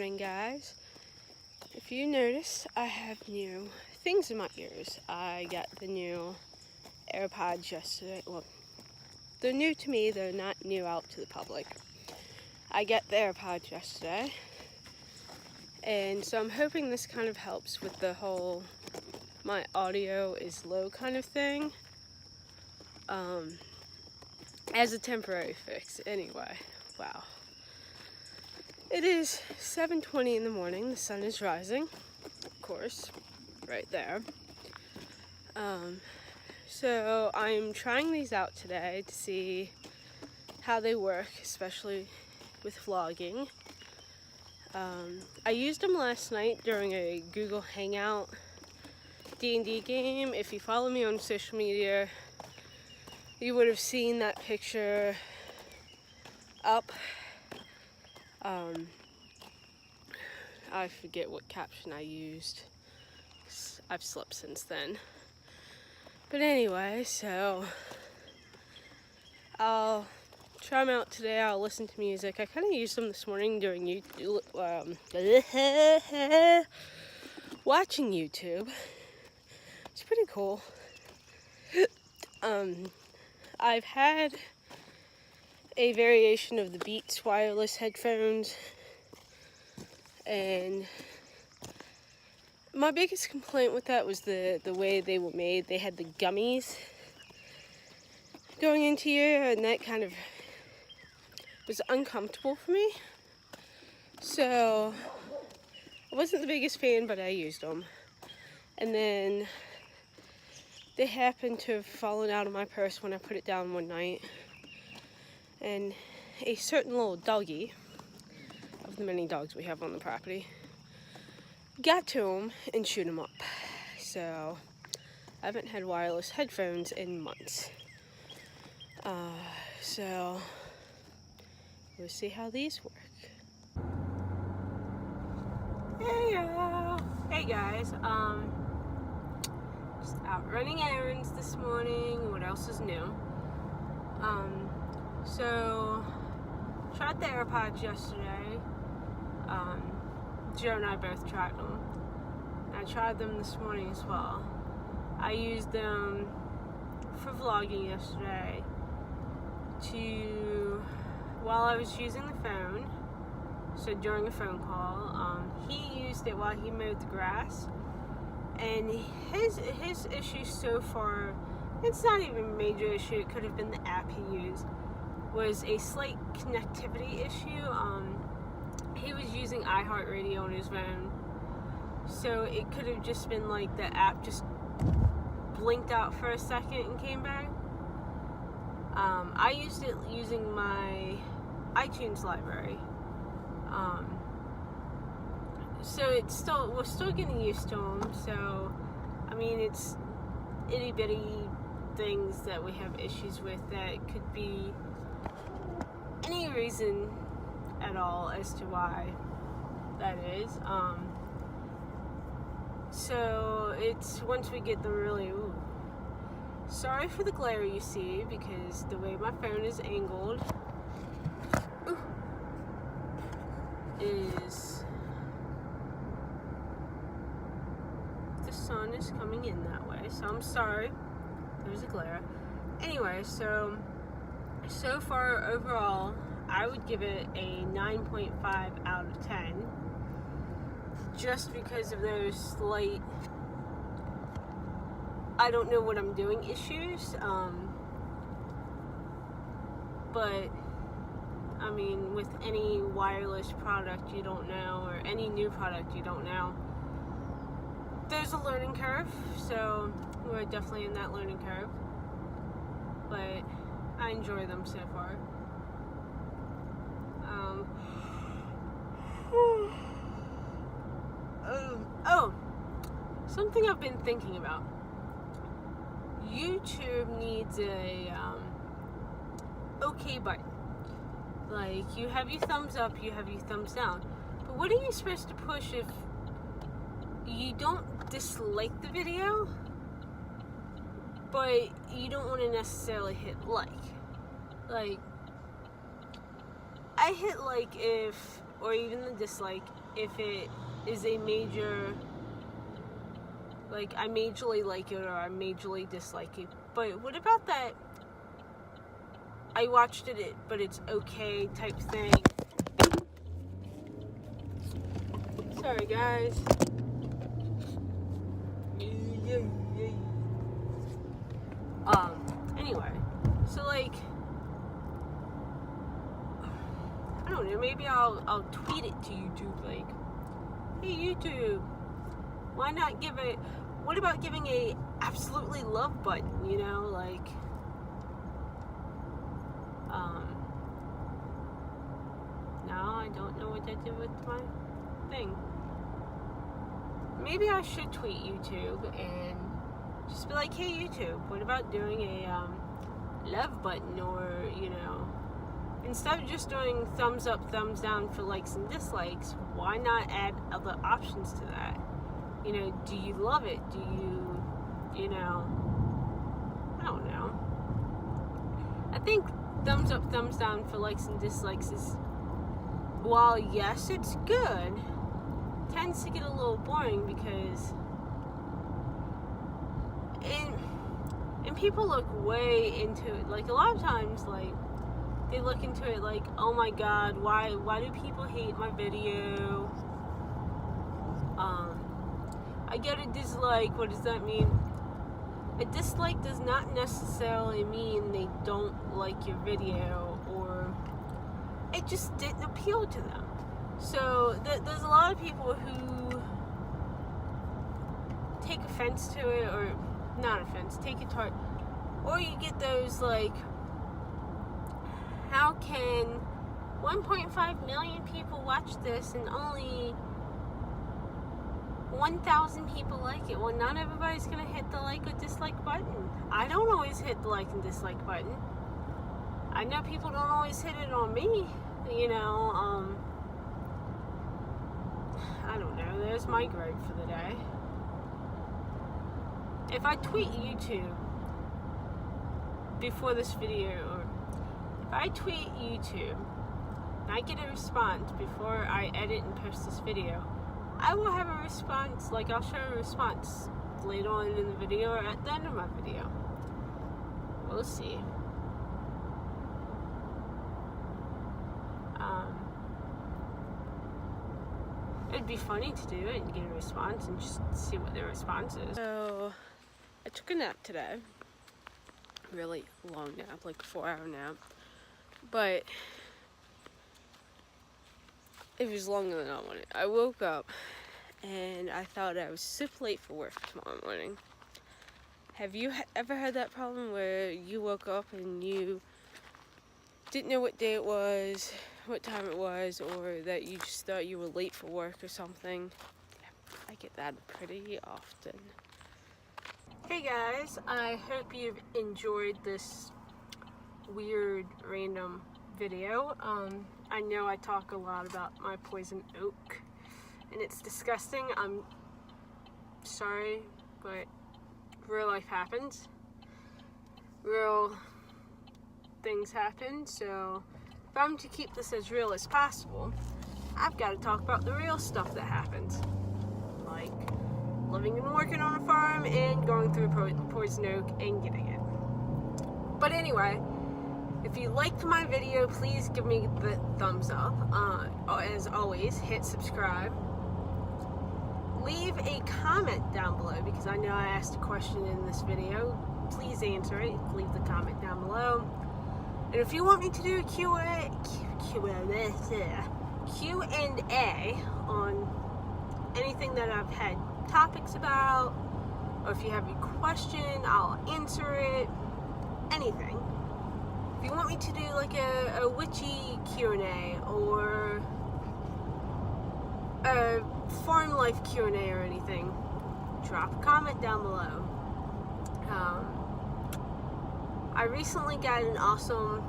Morning, guys. If you notice, I have new things in my ears. I got the new AirPods yesterday. Well, they're new to me, they're not new out to the public. I got the AirPods yesterday, and so I'm hoping this kind of helps with the whole my audio is low kind of thing. As a temporary fix, anyway. Wow. It is 7:20 in the morning. The sun is rising, of course, right there. So I'm trying these out today to see how they work, especially with vlogging. I used them last night during a Google Hangout D&D game. If you follow me on social media, you would have seen that picture up. I forget what caption I used. I've slept since then. But anyway, so I'll try them out today. I'll listen to music. I kind of used them this morning during watching YouTube. It's pretty cool. I've had a variation of the Beats wireless headphones, and my biggest complaint with that was the way they were made. They had the gummies going into your ear, and that kind of was uncomfortable for me. So I wasn't the biggest fan, but I used them. And then they happened to have fallen out of my purse when I put it down one night. And a certain little doggy, of the many dogs we have on the property, got to him and chewed him up. So I haven't had wireless headphones in months. So we'll see how these work. Hey y'all! Hey guys, just out running errands this morning. What else is new? So tried the AirPods yesterday. Joe and I both tried them. I tried them this morning as well. I used them for vlogging yesterday while I was using the phone. So during a phone call, he used it while he mowed the grass. And his issue so far, it's not even a major issue, it could have been the app he used, was a slight connectivity issue. He was using iHeartRadio on his phone, so it could have just been like the app just blinked out for a second and came back. I used it using my iTunes library, so we're still getting used to them. So I mean, it's itty bitty things that we have issues with that could be any reason at all as to why that is. So it's once we get them really, sorry for the glare you see, because the way my phone is angled is the sun is coming in that way, so I'm sorry there's a glare. Anyway, so far overall I would give it a 9.5 out of 10, just because of those slight I don't know what I'm doing issues. But I mean, with any wireless product you don't know, or any new product you don't know, there's a learning curve. So we're definitely in that learning curve, but I enjoy them so far. Something I've been thinking about. YouTube needs a okay button. Like, you have your thumbs up, you have your thumbs down. But what are you supposed to push if you don't dislike the video, but you don't want to necessarily hit like? Like, I hit like if, or even the dislike, if it is a major, like, I majorly like it or I majorly dislike it. But what about that I watched it but it's okay type thing? Sorry guys. Anyway, so like, I don't know, maybe I'll tweet it to YouTube, like, hey YouTube, why not give it, what about giving a absolutely love button, you know, like, no, I don't know what that did with my thing. Maybe I should tweet YouTube and just be like, hey YouTube, what about doing a love button, or, you know, instead of just doing thumbs up, thumbs down for likes and dislikes, why not add other options to that? You know, do you love it? Do you know, I don't know. I think thumbs up, thumbs down for likes and dislikes is, while yes, it's good, tends to get a little boring because and people look way into it. Like, a lot of times, like, they look into it like, oh my god, why do people hate my video? I get a dislike. What does that mean? A dislike does not necessarily mean they don't like your video, or it just didn't appeal to them. So there's a lot of people who take offense to it, or not offense, take it to heart. Or you get those like, how can 1.5 million people watch this and only 1,000 people like it? Well, not everybody's gonna hit the like or dislike button. I don't always hit the like and dislike button. I know people don't always hit it on me, you know. I don't know, there's my gripe for the day. If I tweet YouTube before this video, or if I tweet YouTube and I get a response before I edit and post this video, I will have a response, like I'll show a response later on in the video or at the end of my video. We'll see. It'd be funny to do it and get a response and just see what their response is. So, I took a nap today. Really long nap, like a 4-hour nap. But it was longer than I wanted. I woke up and I thought I was super late for work tomorrow morning. Have you ever had that problem where you woke up and you didn't know what day it was, what time it was, or that you just thought you were late for work or something? I get that pretty often. Hey guys, I hope you've enjoyed this weird random video. I know I talk a lot about my poison oak and it's disgusting. I'm sorry, but real life happens. Real things happen, so if I'm to keep this as real as possible, I've got to talk about the real stuff that happens, like living and working on a farm and going through poison oak and getting it. But anyway, if you liked my video, please give me the thumbs up. As always, hit subscribe. Leave a comment down below, because I know I asked a question in this video. Please answer it. Leave the comment down below. And if you want me to do a Q&A on anything that I've had topics about, or if you have a question, I'll answer it. Anything. If you want me to do like a witchy Q&A or a farm life Q&A or anything, drop a comment down below. I recently got an awesome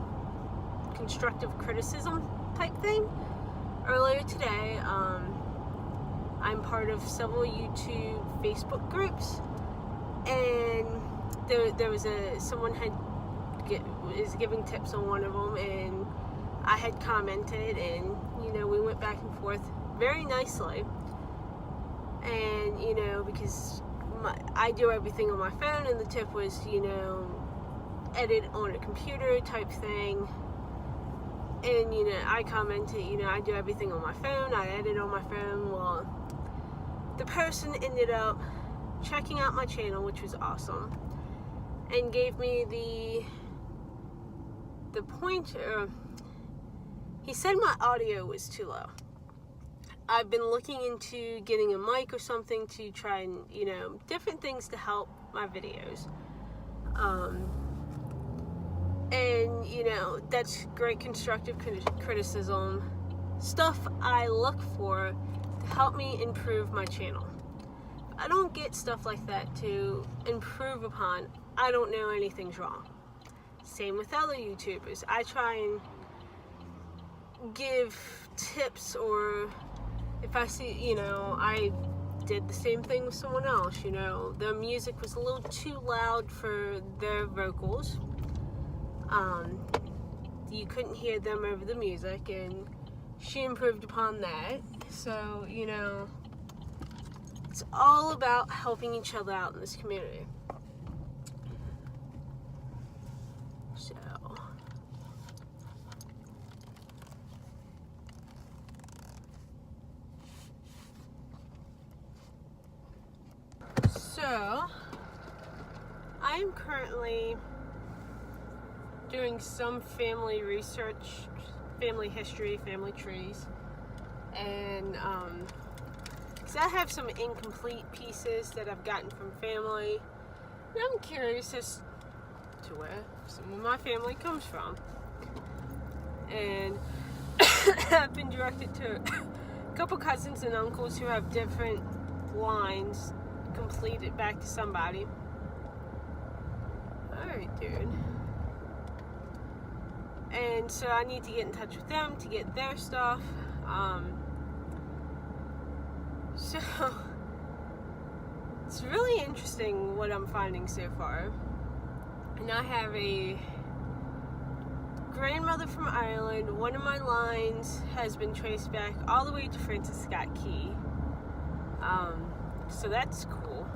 constructive criticism type thing earlier today. I'm part of several YouTube Facebook groups, and there was someone is giving tips on one of them, and I had commented, and you know, we went back and forth very nicely. And, you know, because I do everything on my phone, and the tip was, you know, edit on a computer type thing. And, you know, I commented, you know, I do everything on my phone, I edit on my phone. Well, the person ended up checking out my channel, which was awesome, and gave me the pointer. He said my audio was too low. I've been looking into getting a mic or something to try and, you know, different things to help my videos. And, you know, that's great constructive criticism. Stuff I look for to help me improve my channel. If I don't get stuff like that to improve upon, I don't know anything's wrong. Same with other YouTubers. I try and give tips, or if I see, you know, I did the same thing with someone else, you know, their music was a little too loud for their vocals. You couldn't hear them over the music, and she improved upon that. So, you know, it's all about helping each other out in this community. So, I'm currently doing some family research, family history, family trees, and because I have some incomplete pieces that I've gotten from family, and I'm curious as to where some of my family comes from. And I've been directed to a couple cousins and uncles who have different lines completed back to somebody. Alright, dude. And so I need to get in touch with them to get their stuff. So it's really interesting what I'm finding so far. And I have a grandmother from Ireland. One of my lines has been traced back all the way to Francis Scott Key. So that's cool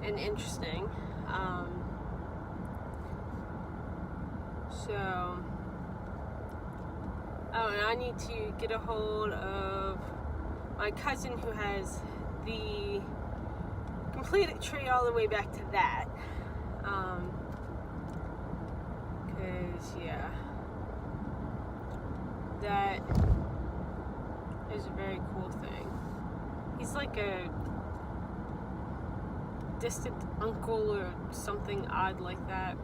and interesting. And I need to get a hold of my cousin who has the completed tree all the way back to that. Cause yeah, that is a very cool thing. He's like a distant uncle or something odd like that.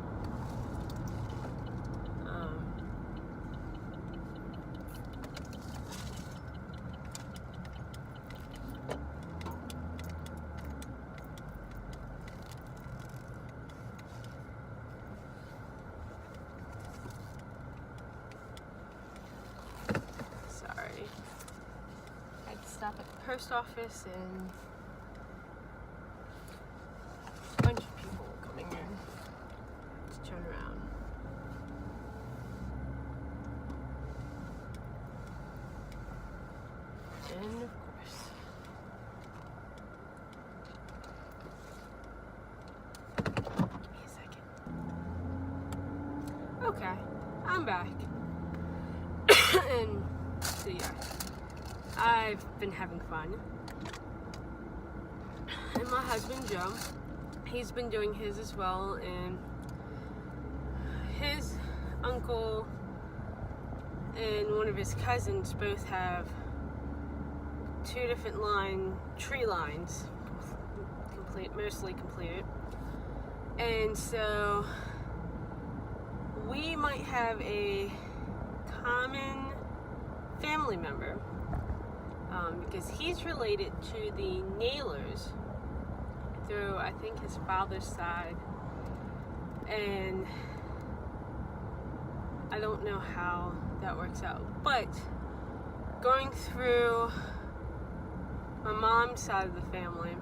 Sorry. I had to stop at the post office, and a bunch of people coming in to turn around. And of course, give me a second. Okay, I'm back. And so yeah, I've been having fun. And my husband Joe, he's been doing his as well, and his uncle and one of his cousins both have two different tree lines, mostly completed. And so we might have a common family member, because he's related to the Naylors through, I think, his father's side, and I don't know how that works out, but going through my mom's side of the family,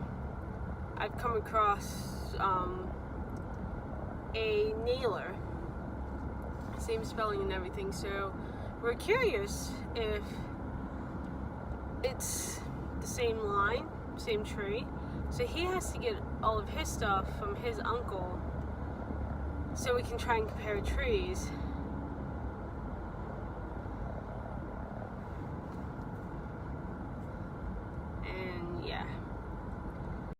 I've come across a Naylor, same spelling and everything. So we're curious if it's the same line, same tree. So he has to get all of his stuff from his uncle so we can try and compare trees.